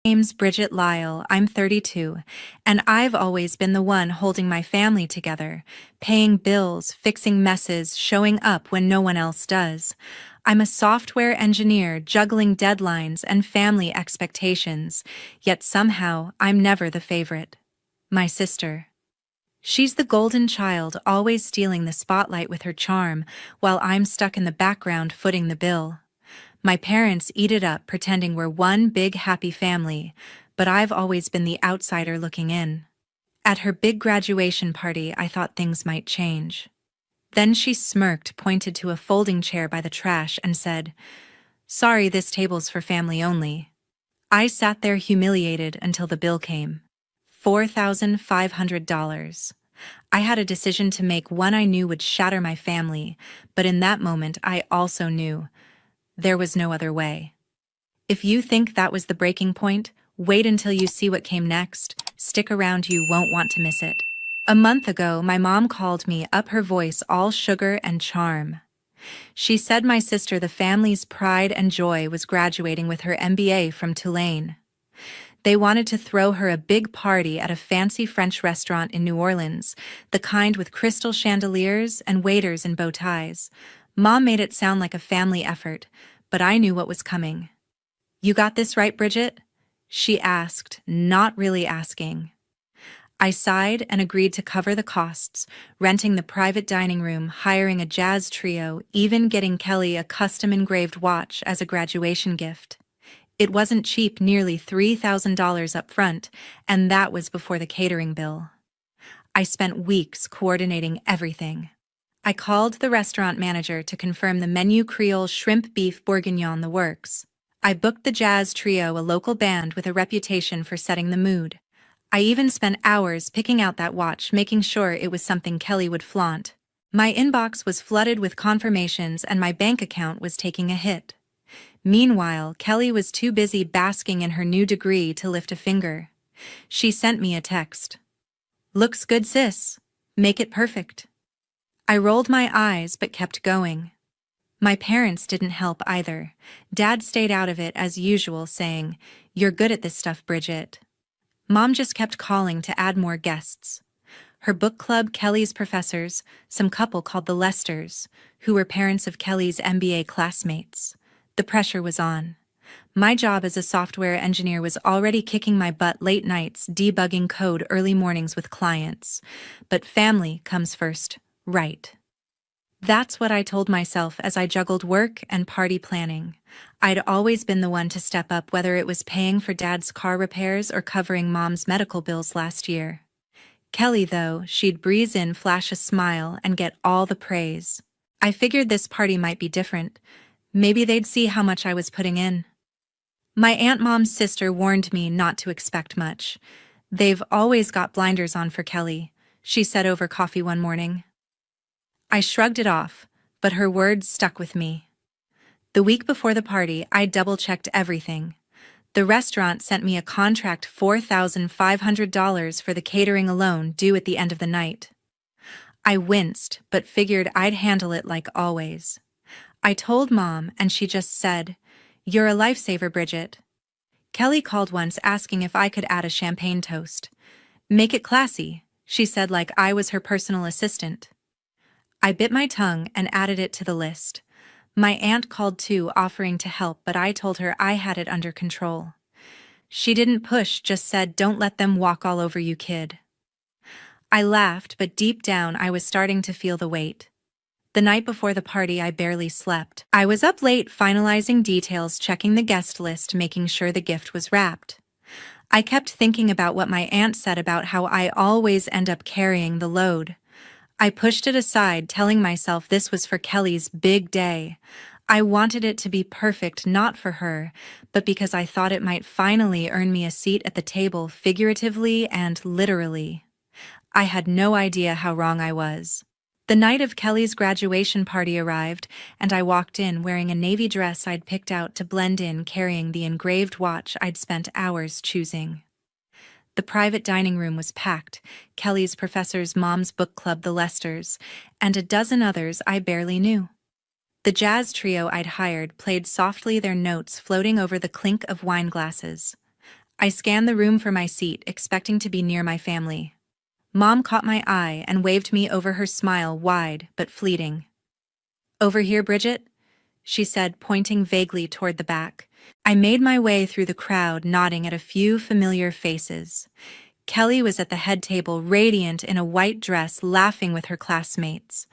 Name's Bridget Lyle, I'm 32, and I've always been the one holding my family together, paying bills, fixing messes, showing up when no one else does. I'm a software engineer juggling deadlines and family expectations, yet somehow I'm never the favorite. My sister. She's the golden child, always stealing the spotlight with her charm, while I'm stuck in the background footing the bill. My parents eat it up pretending we're one big happy family, but I've always been the outsider looking in. At her big graduation party, I thought things might change. Then she smirked, pointed to a folding chair by the trash, and said, "Sorry, this table's for family only." I sat there humiliated until the bill came. $4,500. I had a decision to make, one I knew would shatter my family, but in that moment I also knew there was no other way. If you think that was the breaking point, wait until you see what came next. Stick around, you won't want to miss it. A month ago, my mom called me up, her voice all sugar and charm. She said my sister, the family's pride and joy, was graduating with her MBA from Tulane. They wanted to throw her a big party at a fancy French restaurant in New Orleans, the kind with crystal chandeliers and waiters in bow ties. Mom made it sound like a family effort, but I knew what was coming. "You got this right, Bridget?" she asked, not really asking. I sighed and agreed to cover the costs, renting the private dining room, hiring a jazz trio, even getting Kelly a custom engraved watch as a graduation gift. It wasn't cheap, nearly $3,000 up front, and that was before the catering bill. I spent weeks coordinating everything. I called the restaurant manager to confirm the menu: Creole shrimp beef bourguignon, the works. I booked the jazz trio, a local band with a reputation for setting the mood. I even spent hours picking out that watch, making sure it was something Kelly would flaunt. My inbox was flooded with confirmations and my bank account was taking a hit. Meanwhile, Kelly was too busy basking in her new degree to lift a finger. She sent me a text. "Looks good, sis. Make it perfect." I rolled my eyes but kept going. My parents didn't help either. Dad stayed out of it as usual, saying, "You're good at this stuff, Bridget." Mom just kept calling to add more guests. Her book club, Kelly's professors, some couple called the Lesters, who were parents of Kelly's MBA classmates. The pressure was on. My job as a software engineer was already kicking my butt, late nights, debugging code, early mornings with clients. But family comes first, right? That's what I told myself as I juggled work and party planning. I'd always been the one to step up, whether it was paying for Dad's car repairs or covering Mom's medical bills last year. Kelly, though, she'd breeze in, flash a smile, and get all the praise. I figured this party might be different. Maybe they'd see how much I was putting in. My Aunt Mom's sister warned me not to expect much. "They've always got blinders on for Kelly," she said over coffee one morning. I shrugged it off, but her words stuck with me. The week before the party, I double-checked everything. The restaurant sent me a contract, $4,500 for the catering alone, due at the end of the night. I winced, but figured I'd handle it like always. I told Mom, and she just said, "You're a lifesaver, Bridget." Kelly called once asking if I could add a champagne toast. "Make it classy," she said, like I was her personal assistant. I bit my tongue and added it to the list. My aunt called too, offering to help, but I told her I had it under control. She didn't push, just said, "Don't let them walk all over you, kid." I laughed, but deep down I was starting to feel the weight. The night before the party, I barely slept. I was up late finalizing details, checking the guest list, making sure the gift was wrapped. I kept thinking about what my aunt said about how I always end up carrying the load. I pushed it aside, telling myself this was for Kelly's big day. I wanted it to be perfect, not for her, but because I thought it might finally earn me a seat at the table, figuratively and literally. I had no idea how wrong I was. The night of Kelly's graduation party arrived, and I walked in wearing a navy dress I'd picked out to blend in, carrying the engraved watch I'd spent hours choosing. The private dining room was packed, Kelly's professor's mom's book club, the Lesters, and a dozen others I barely knew. The jazz trio I'd hired played softly, their notes floating over the clink of wine glasses. I scanned the room for my seat, expecting to be near my family. Mom caught my eye and waved me over, her smile wide but fleeting. "Over here, Bridget," she said, pointing vaguely toward the back. I made my way through the crowd, nodding at a few familiar faces. Kelly was at the head table, radiant in a white dress, laughing with her classmates.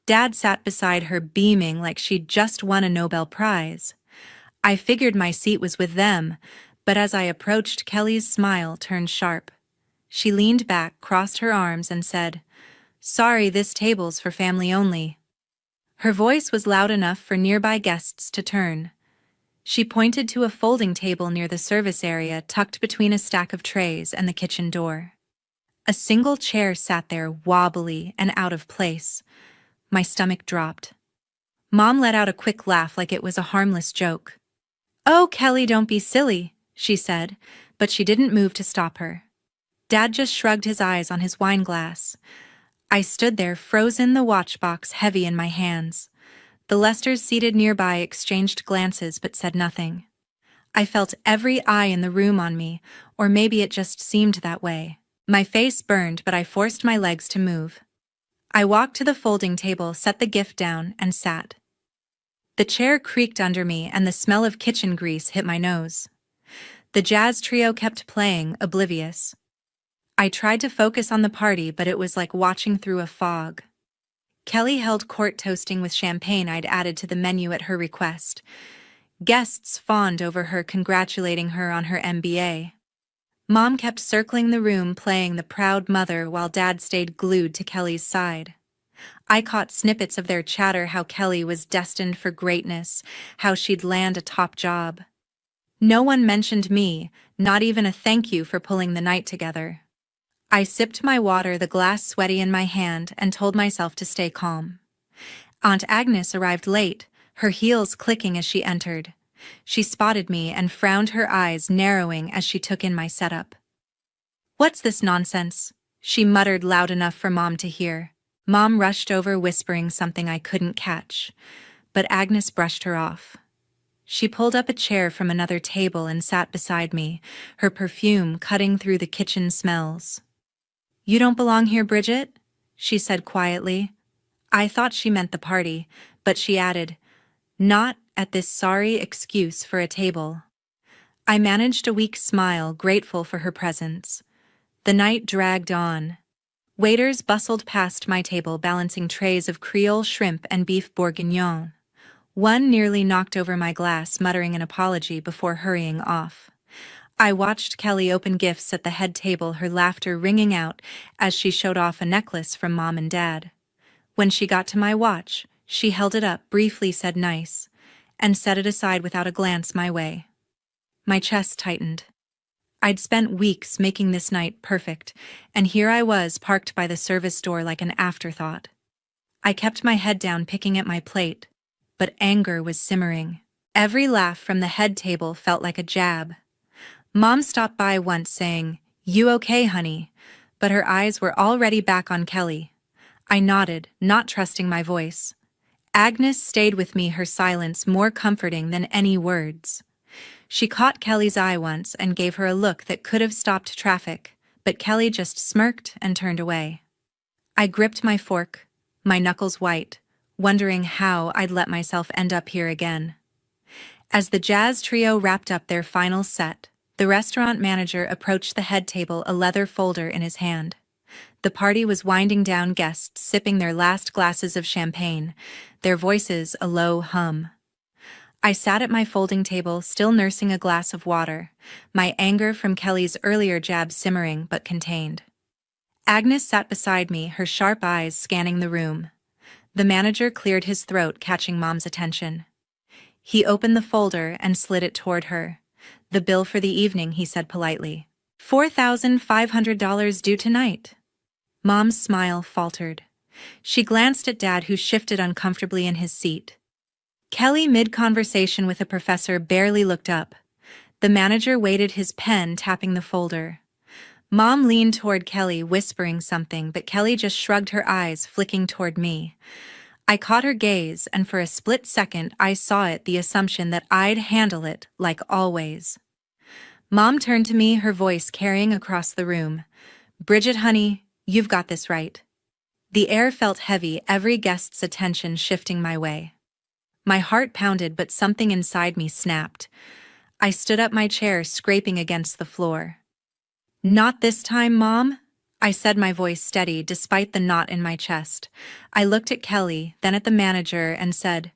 Dad sat beside her, beaming like she'd just won a Nobel Prize. I figured my seat was with them, but as I approached, Kelly's smile turned sharp. She leaned back, crossed her arms, and said, "Sorry, this table's for family only." Her voice was loud enough for nearby guests to turn. She pointed to a folding table near the service area, tucked between a stack of trays and the kitchen door. A single chair sat there, wobbly and out of place. My stomach dropped. Mom let out a quick laugh like it was a harmless joke. "Oh, Kelly, don't be silly," she said, but she didn't move to stop her. Dad just shrugged his eyes on his wine glass. I stood there, frozen, the watchbox heavy in my hands. The Lesters seated nearby exchanged glances but said nothing. I felt every eye in the room on me, or maybe it just seemed that way. My face burned, but I forced my legs to move. I walked to the folding table, set the gift down, and sat. The chair creaked under me, and the smell of kitchen grease hit my nose. The jazz trio kept playing, oblivious. I tried to focus on the party, but it was like watching through a fog. Kelly held court, toasting with champagne I'd added to the menu at her request. Guests fawned over her, congratulating her on her MBA. Mom kept circling the room, playing the proud mother, while Dad stayed glued to Kelly's side. I caught snippets of their chatter, how Kelly was destined for greatness, how she'd land a top job. No one mentioned me, not even a thank you for pulling the night together. I sipped my water, the glass sweaty in my hand, and told myself to stay calm. Aunt Agnes arrived late, her heels clicking as she entered. She spotted me and frowned, her eyes narrowing as she took in my setup. "What's this nonsense?" she muttered loud enough for Mom to hear. Mom rushed over, whispering something I couldn't catch, but Agnes brushed her off. She pulled up a chair from another table and sat beside me, her perfume cutting through the kitchen smells. "You don't belong here, Bridget," she said quietly. I thought she meant the party, but she added, "Not at this sorry excuse for a table." I managed a weak smile, grateful for her presence. The night dragged on. Waiters bustled past my table, balancing trays of Creole shrimp and beef bourguignon. One nearly knocked over my glass, muttering an apology before hurrying off. I watched Kelly open gifts at the head table, her laughter ringing out as she showed off a necklace from Mom and Dad. When she got to my watch, she held it up, briefly said nice, and set it aside without a glance my way. My chest tightened. I'd spent weeks making this night perfect, and here I was, parked by the service door like an afterthought. I kept my head down, picking at my plate, but anger was simmering. Every laugh from the head table felt like a jab. Mom stopped by once, saying, "You okay, honey?" but her eyes were already back on Kelly. I nodded, not trusting my voice. Agnes stayed with me, her silence more comforting than any words. She caught Kelly's eye once and gave her a look that could have stopped traffic, but Kelly just smirked and turned away. I gripped my fork, my knuckles white, wondering how I'd let myself end up here again. As the jazz trio wrapped up their final set, the restaurant manager approached the head table, a leather folder in his hand. The party was winding down, guests sipping their last glasses of champagne, their voices a low hum. I sat at my folding table, still nursing a glass of water, my anger from Kelly's earlier jab simmering but contained. Agnes sat beside me, her sharp eyes scanning the room. The manager cleared his throat, catching Mom's attention. He opened the folder and slid it toward her. "The bill for the evening," he said politely. $4,500 due tonight." Mom's smile faltered. She glanced at Dad, who shifted uncomfortably in his seat. Kelly, mid-conversation with a professor, barely looked up. The manager weighted his pen, tapping the folder. Mom leaned toward Kelly, whispering something, but Kelly just shrugged her eyes, flicking toward me. I caught her gaze, and for a split second I saw it, the assumption that I'd handle it like always. Mom turned to me, her voice carrying across the room. "Bridget, honey, you've got this right." The air felt heavy, every guest's attention shifting my way. My heart pounded, but something inside me snapped. I stood up, my chair scraping against the floor. "Not this time, Mom," I said, my voice steady despite the knot in my chest. I looked at Kelly, then at the manager, and said,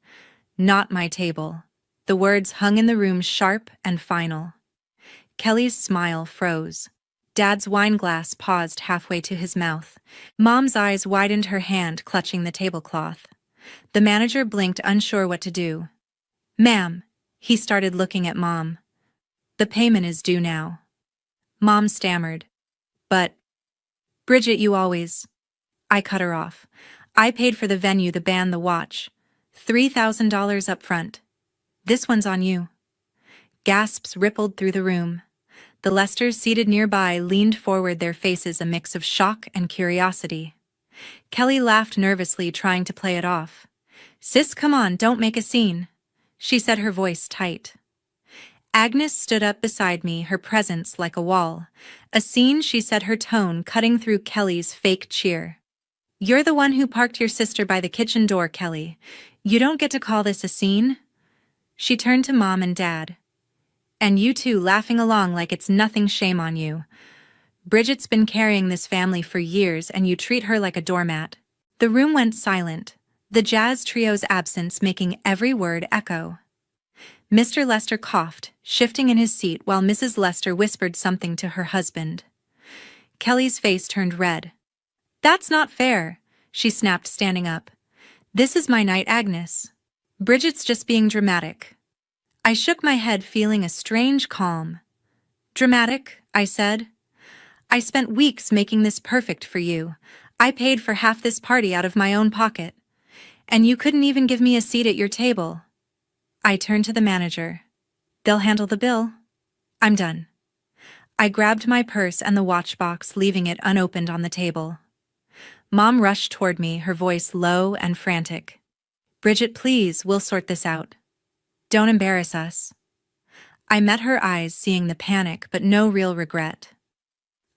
"Not my table." The words hung in the room, sharp and final. Kelly's smile froze. Dad's wine glass paused halfway to his mouth. Mom's eyes widened, her hand clutching the tablecloth. The manager blinked, unsure what to do. "Ma'am," he started, looking at Mom. "The payment is due now." Mom stammered. "But, Bridget, you always—" I cut her off. "I paid for the venue, the band, the watch. $3,000 up front. This one's on you." Gasps rippled through the room. The Lesters seated nearby leaned forward, their faces a mix of shock and curiosity. Kelly laughed nervously, trying to play it off. "Sis, come on, don't make a scene," she said, her voice tight. Agnes stood up beside me, her presence like a wall. "A scene," she said, her tone cutting through Kelly's fake cheer. "You're the one who parked your sister by the kitchen door, Kelly. You don't get to call this a scene." She turned to Mom and Dad. "And you two laughing along like it's nothing, shame on you. Bridget's been carrying this family for years and you treat her like a doormat." The room went silent, the jazz trio's absence making every word echo. Mr. Lester coughed, shifting in his seat while Mrs. Lester whispered something to her husband. Kelly's face turned red. "That's not fair," she snapped, standing up. "This is my night, Agnes. Bridget's just being dramatic." I shook my head, feeling a strange calm. "Dramatic?" I said. "I spent weeks making this perfect for you. I paid for half this party out of my own pocket. And you couldn't even give me a seat at your table." I turned to the manager. "They'll handle the bill. I'm done." I grabbed my purse and the watch box, leaving it unopened on the table. Mom rushed toward me, her voice low and frantic. "Bridget, please, we'll sort this out. Don't embarrass us." I met her eyes, seeing the panic but no real regret.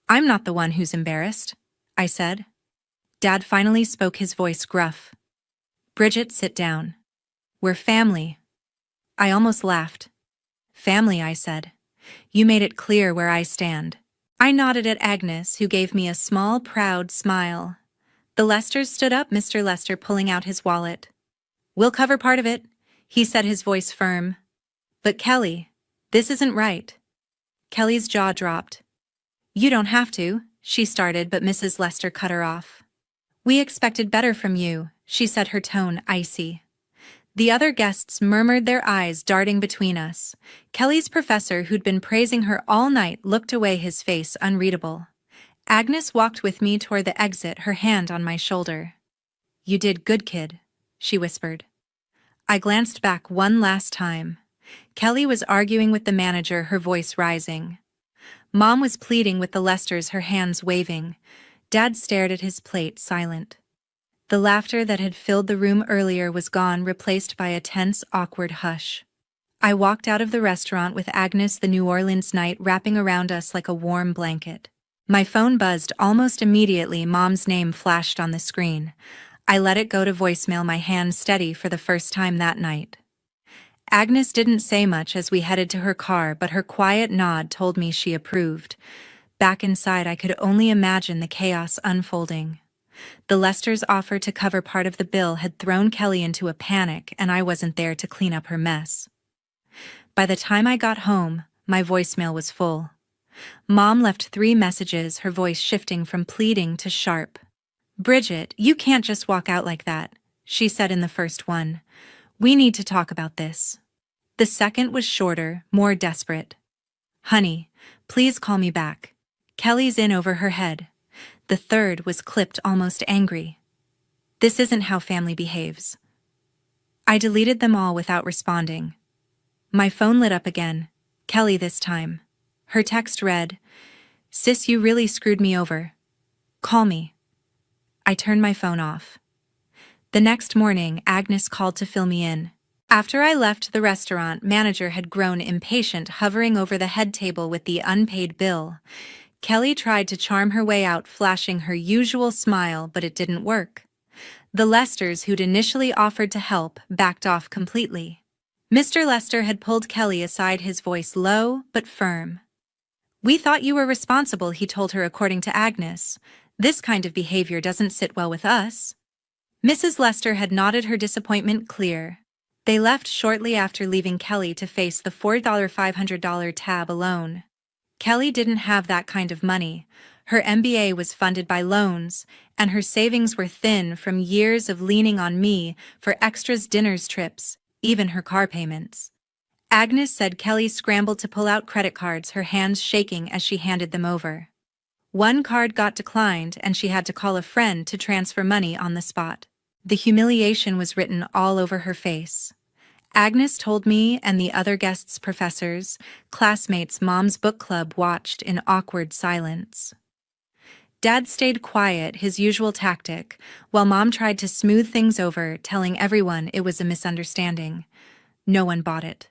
"I'm not the one who's embarrassed," I said. Dad finally spoke, his voice gruff. "Bridget, sit down. We're family." I almost laughed. "Family," I said. "You made it clear where I stand." I nodded at Agnes, who gave me a small, proud smile. The Lesters stood up, Mr. Lester pulling out his wallet. "We'll cover part of it," he said, his voice firm. "But Kelly, this isn't right." Kelly's jaw dropped. "You don't have to," she started, but Mrs. Lester cut her off. "We expected better from you," she said, her tone icy. The other guests murmured, their eyes darting between us. Kelly's professor, who'd been praising her all night, looked away, his face unreadable. Agnes walked with me toward the exit, her hand on my shoulder. "You did good, kid," she whispered. I glanced back one last time. Kelly was arguing with the manager, her voice rising. Mom was pleading with the Lesters, her hands waving. Dad stared at his plate, silent. The laughter that had filled the room earlier was gone, replaced by a tense, awkward hush. I walked out of the restaurant with Agnes, the New Orleans night wrapping around us like a warm blanket. My phone buzzed almost immediately. Mom's name flashed on the screen. I let it go to voicemail, my hand steady for the first time that night. Agnes didn't say much as we headed to her car, but her quiet nod told me she approved. Back inside, I could only imagine the chaos unfolding. The Lesters' offer to cover part of the bill had thrown Kelly into a panic, and I wasn't there to clean up her mess. By the time I got home, my voicemail was full. Mom left 3 messages, her voice shifting from pleading to sharp. "Bridget, you can't just walk out like that," she said in the first one. "We need to talk about this." The second was shorter, more desperate. "Honey, please call me back. Kelly's in over her head." The third was clipped, almost angry. "This isn't how family behaves." I deleted them all without responding. My phone lit up again. Kelly this time. Her text read, "Sis, you really screwed me over. Call me." I turned my phone off. The next morning, Agnes called to fill me in. After I left the restaurant, manager had grown impatient, hovering over the head table with the unpaid bill. Kelly tried to charm her way out, flashing her usual smile, but it didn't work. The Lesters, who'd initially offered to help, backed off completely. Mr. Lester had pulled Kelly aside, his voice low but firm. "We thought you were responsible," he told her, according to Agnes. "This kind of behavior doesn't sit well with us." Mrs. Lester had nodded, her disappointment clear. They left shortly after, leaving Kelly to face the $4,500 tab alone. Kelly didn't have that kind of money. Her MBA was funded by loans, and her savings were thin from years of leaning on me for extras, dinners, trips, even her car payments. Agnes said Kelly scrambled to pull out credit cards, her hands shaking as she handed them over. One card got declined, and she had to call a friend to transfer money on the spot. The humiliation was written all over her face. Agnes told me and the other guests, professors, classmates, Mom's book club, watched in awkward silence. Dad stayed quiet, his usual tactic, while Mom tried to smooth things over, telling everyone it was a misunderstanding. No one bought it.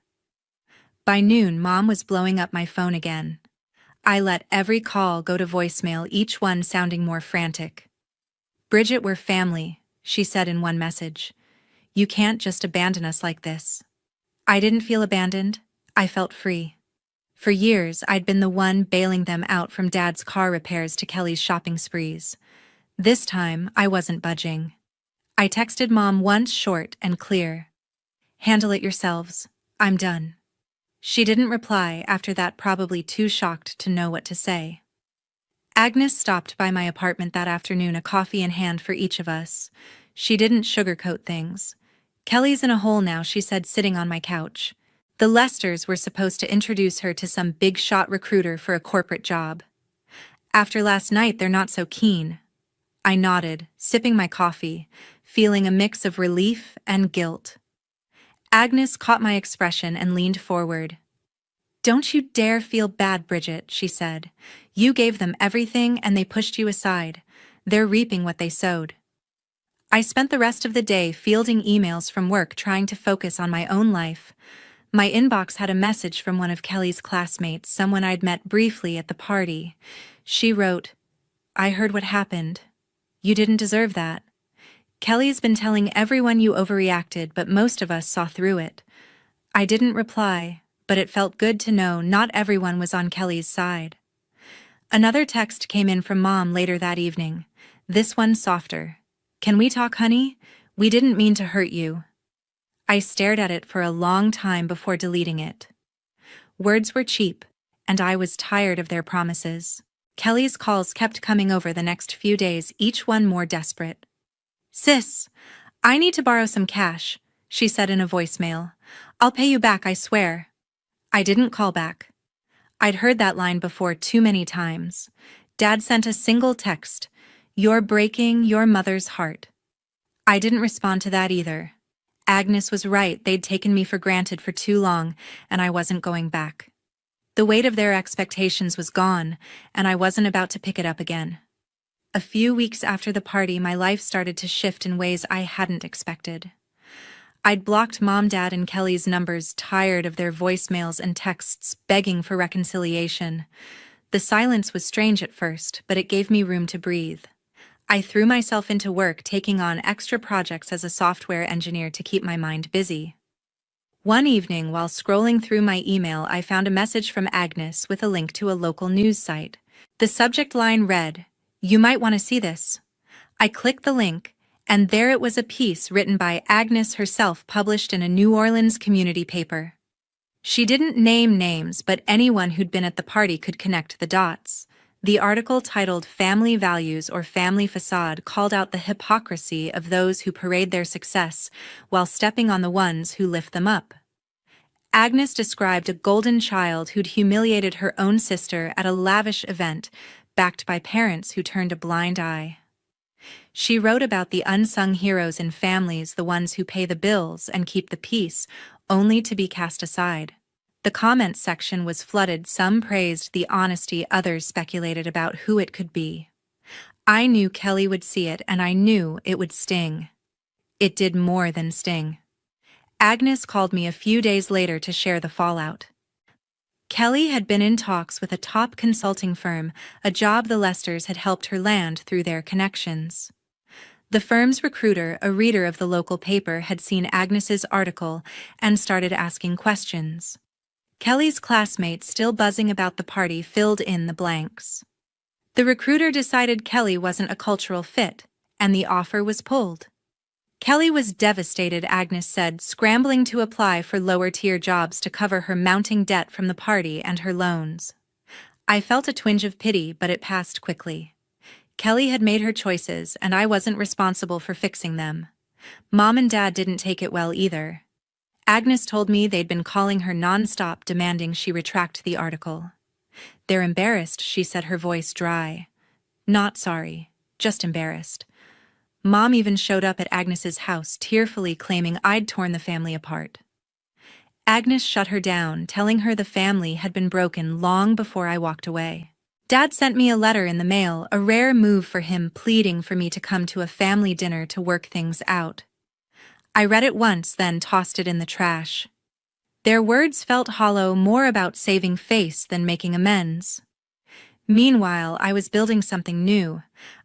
By noon, Mom was blowing up my phone again. I let every call go to voicemail, each one sounding more frantic. "Bridget, we're family," she said in one message. "You can't just abandon us like this." I didn't feel abandoned. I felt free. For years, I'd been the one bailing them out, from Dad's car repairs to Kelly's shopping sprees. This time, I wasn't budging. I texted Mom once, short and clear. "Handle it yourselves. I'm done." She didn't reply after that, probably too shocked to know what to say. Agnes stopped by my apartment that afternoon, a coffee in hand for each of us. She didn't sugarcoat things. "Kelly's in a hole now," she said, sitting on my couch. "The Lesters were supposed to introduce her to some big-shot recruiter for a corporate job. After last night, they're not so keen." I nodded, sipping my coffee, feeling a mix of relief and guilt. Agnes caught my expression and leaned forward. "Don't you dare feel bad, Bridget," she said. "You gave them everything and they pushed you aside. They're reaping what they sowed." I spent the rest of the day fielding emails from work, trying to focus on my own life. My inbox had a message from one of Kelly's classmates, someone I'd met briefly at the party. She wrote, "I heard what happened. You didn't deserve that. Kelly's been telling everyone you overreacted, but most of us saw through it." I didn't reply, but it felt good to know not everyone was on Kelly's side. Another text came in from Mom later that evening. This one softer. "Can we talk, honey? We didn't mean to hurt you." I stared at it for a long time before deleting it. Words were cheap, and I was tired of their promises. Kelly's calls kept coming over the next few days, each one more desperate. "Sis, I need to borrow some cash," she said in a voicemail. "I'll pay you back, I swear." I didn't call back. I'd heard that line before too many times. Dad sent a single text, "You're breaking your mother's heart." I didn't respond to that either. Agnes was right, they'd taken me for granted for too long, and I wasn't going back. The weight of their expectations was gone, and I wasn't about to pick it up again. A few weeks after the party, my life started to shift in ways I hadn't expected. I'd blocked Mom, Dad, and Kelly's numbers, tired of their voicemails and texts begging for reconciliation. The silence was strange at first, but it gave me room to breathe. I threw myself into work, taking on extra projects as a software engineer to keep my mind busy. One evening, while scrolling through my email, I found a message from Agnes with a link to a local news site. The subject line read, "You might want to see this." I clicked the link, and there it was, a piece written by Agnes herself, published in a New Orleans community paper. She didn't name names, but anyone who'd been at the party could connect the dots. The article, titled "Family Values or Family Facade," called out the hypocrisy of those who parade their success while stepping on the ones who lift them up. Agnes described a golden child who'd humiliated her own sister at a lavish event, backed by parents who turned a blind eye. She wrote about the unsung heroes in families, the ones who pay the bills and keep the peace, only to be cast aside. The comment section was flooded. Some praised the honesty, others speculated about who it could be. I knew Kelly would see it, and I knew it would sting. It did more than sting. Agnes called me a few days later to share the fallout. Kelly had been in talks with a top consulting firm, a job the Lesters had helped her land through their connections. The firm's recruiter, a reader of the local paper, had seen Agnes's article and started asking questions. Kelly's classmates, still buzzing about the party, filled in the blanks. The recruiter decided Kelly wasn't a cultural fit, and the offer was pulled. Kelly was devastated, Agnes said, scrambling to apply for lower-tier jobs to cover her mounting debt from the party and her loans. I felt a twinge of pity, but it passed quickly. Kelly had made her choices, and I wasn't responsible for fixing them. Mom and Dad didn't take it well either. Agnes told me they'd been calling her non-stop, demanding she retract the article. "They're embarrassed," she said, her voice dry. "Not sorry, just embarrassed." Mom even showed up at Agnes's house, tearfully claiming I'd torn the family apart. Agnes shut her down, telling her the family had been broken long before I walked away. Dad sent me a letter in the mail, a rare move for him, pleading for me to come to a family dinner to work things out. I read it once, then tossed it in the trash. Their words felt hollow, more about saving face than making amends. Meanwhile, I was building something new.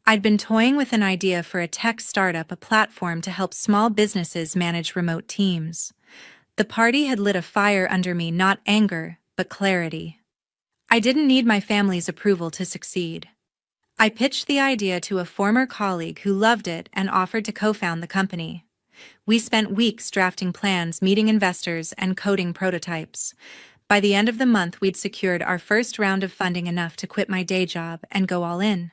I'd been toying with an idea for a tech startup, a platform to help small businesses manage remote teams. The party had lit a fire under me, not anger, but clarity. I didn't need my family's approval to succeed. I pitched the idea to a former colleague who loved it and offered to co-found the company. We spent weeks drafting plans, meeting investors, and coding prototypes. By the end of the month, we'd secured our first round of funding, enough to quit my day job and go all in.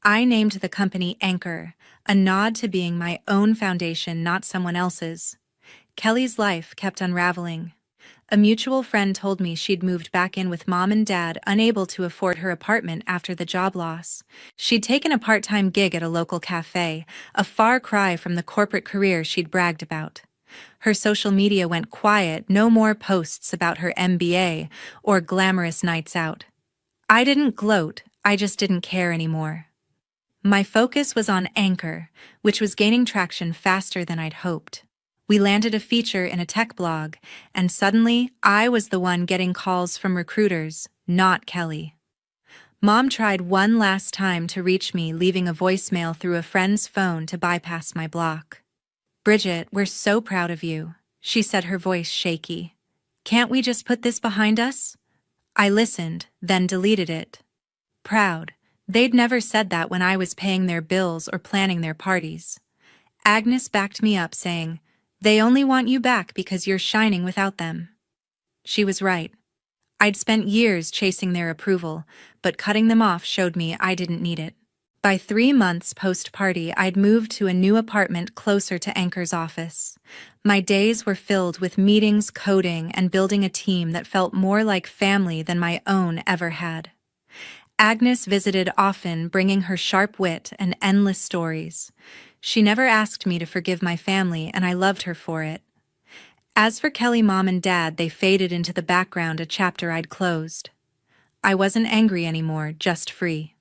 I named the company Anchor, a nod to being my own foundation, not someone else's. Kelly's life kept unraveling. A mutual friend told me she'd moved back in with Mom and Dad, unable to afford her apartment after the job loss. She'd taken a part-time gig at a local cafe, a far cry from the corporate career she'd bragged about. Her social media went quiet, no more posts about her MBA or glamorous nights out. I didn't gloat, I just didn't care anymore. My focus was on Anchor, which was gaining traction faster than I'd hoped. We landed a feature in a tech blog, and suddenly I was the one getting calls from recruiters, not Kelly. Mom tried one last time to reach me, leaving a voicemail through a friend's phone to bypass my block. "Bridget, we're so proud of you," she said, her voice shaky. "Can't we just put this behind us?" I listened, then deleted it. Proud. They'd never said that when I was paying their bills or planning their parties. Agnes backed me up, saying, "They only want you back because you're shining without them." She was right. I'd spent years chasing their approval, but cutting them off showed me I didn't need it. By 3 months post-party, I'd moved to a new apartment closer to Anchor's office. My days were filled with meetings, coding, and building a team that felt more like family than my own ever had. Agnes visited often, bringing her sharp wit and endless stories. She never asked me to forgive my family, and I loved her for it. As for Kelly, Mom, and Dad, they faded into the background, a chapter I'd closed. I wasn't angry anymore, just free.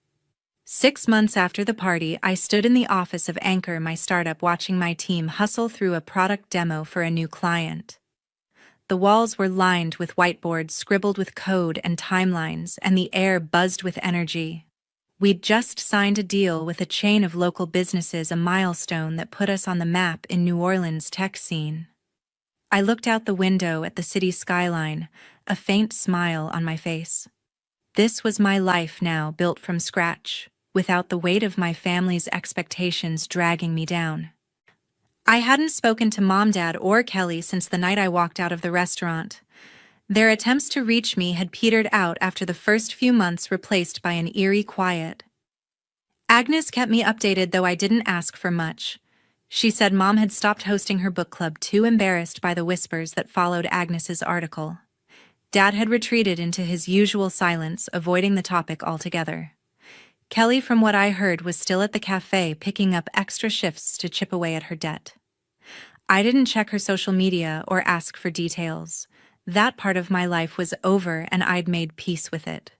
6 months after the party, I stood in the office of Anchor, my startup, watching my team hustle through a product demo for a new client. The walls were lined with whiteboards scribbled with code and timelines, and the air buzzed with energy. We'd just signed a deal with a chain of local businesses, a milestone that put us on the map in New Orleans' tech scene. I looked out the window at the city skyline, a faint smile on my face. This was my life now, built from scratch, without the weight of my family's expectations dragging me down. I hadn't spoken to Mom, Dad, or Kelly since the night I walked out of the restaurant. Their attempts to reach me had petered out after the first few months, replaced by an eerie quiet. Agnes kept me updated, though I didn't ask for much. She said Mom had stopped hosting her book club, too embarrassed by the whispers that followed Agnes's article. Dad had retreated into his usual silence, avoiding the topic altogether. Kelly, from what I heard, was still at the cafe, picking up extra shifts to chip away at her debt. I didn't check her social media or ask for details. That part of my life was over, and I'd made peace with it.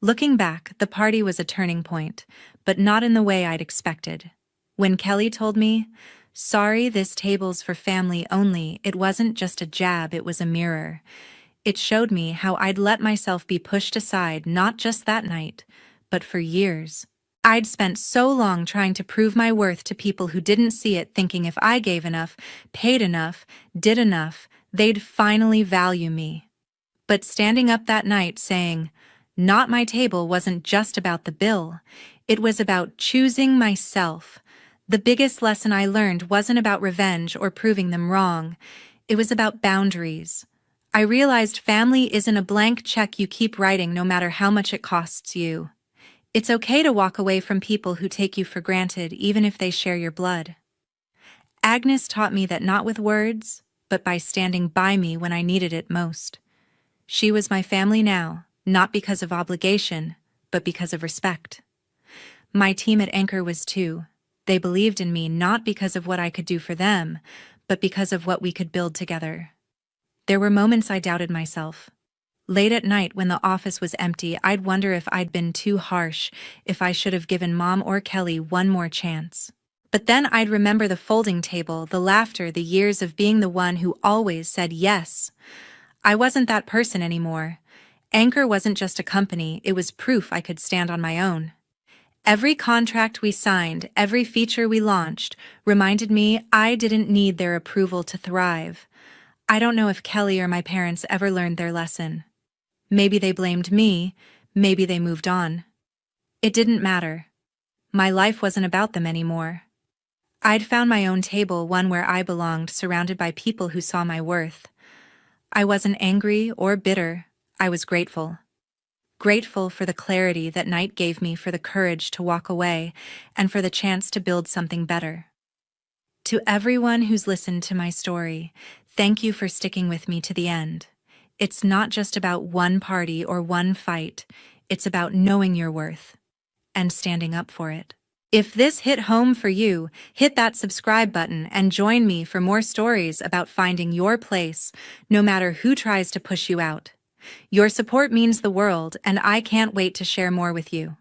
Looking back, the party was a turning point, but not in the way I'd expected. When Kelly told me, "Sorry, this table's for family only." It wasn't just a jab, it was a mirror. It showed me how I'd let myself be pushed aside not just that night, but for years. I'd spent so long trying to prove my worth to people who didn't see it, thinking if I gave enough, paid enough, did enough, they'd finally value me. But standing up that night saying, "Not my table," wasn't just about the bill. It was about choosing myself. The biggest lesson I learned wasn't about revenge or proving them wrong. It was about boundaries. I realized family isn't a blank check you keep writing no matter how much it costs you. It's okay to walk away from people who take you for granted, even if they share your blood. Agnes taught me that not with words, but by standing by me when I needed it most. She was my family now, not because of obligation, but because of respect. My team at Anchor was too. They believed in me not because of what I could do for them, but because of what we could build together. There were moments I doubted myself. Late at night when the office was empty, I'd wonder if I'd been too harsh, if I should have given Mom or Kelly one more chance. But then I'd remember the folding table, the laughter, the years of being the one who always said yes. I wasn't that person anymore. Anchor wasn't just a company, it was proof I could stand on my own. Every contract we signed, every feature we launched, reminded me I didn't need their approval to thrive. I don't know if Kelly or my parents ever learned their lesson. Maybe they blamed me, maybe they moved on. It didn't matter. My life wasn't about them anymore. I'd found my own table, one where I belonged, surrounded by people who saw my worth. I wasn't angry or bitter, I was grateful. Grateful for the clarity that night gave me, for the courage to walk away, and for the chance to build something better. To everyone who's listened to my story, thank you for sticking with me to the end. It's not just about one party or one fight, it's about knowing your worth and standing up for it. If this hit home for you, hit that subscribe button and join me for more stories about finding your place, no matter who tries to push you out. Your support means the world, and I can't wait to share more with you.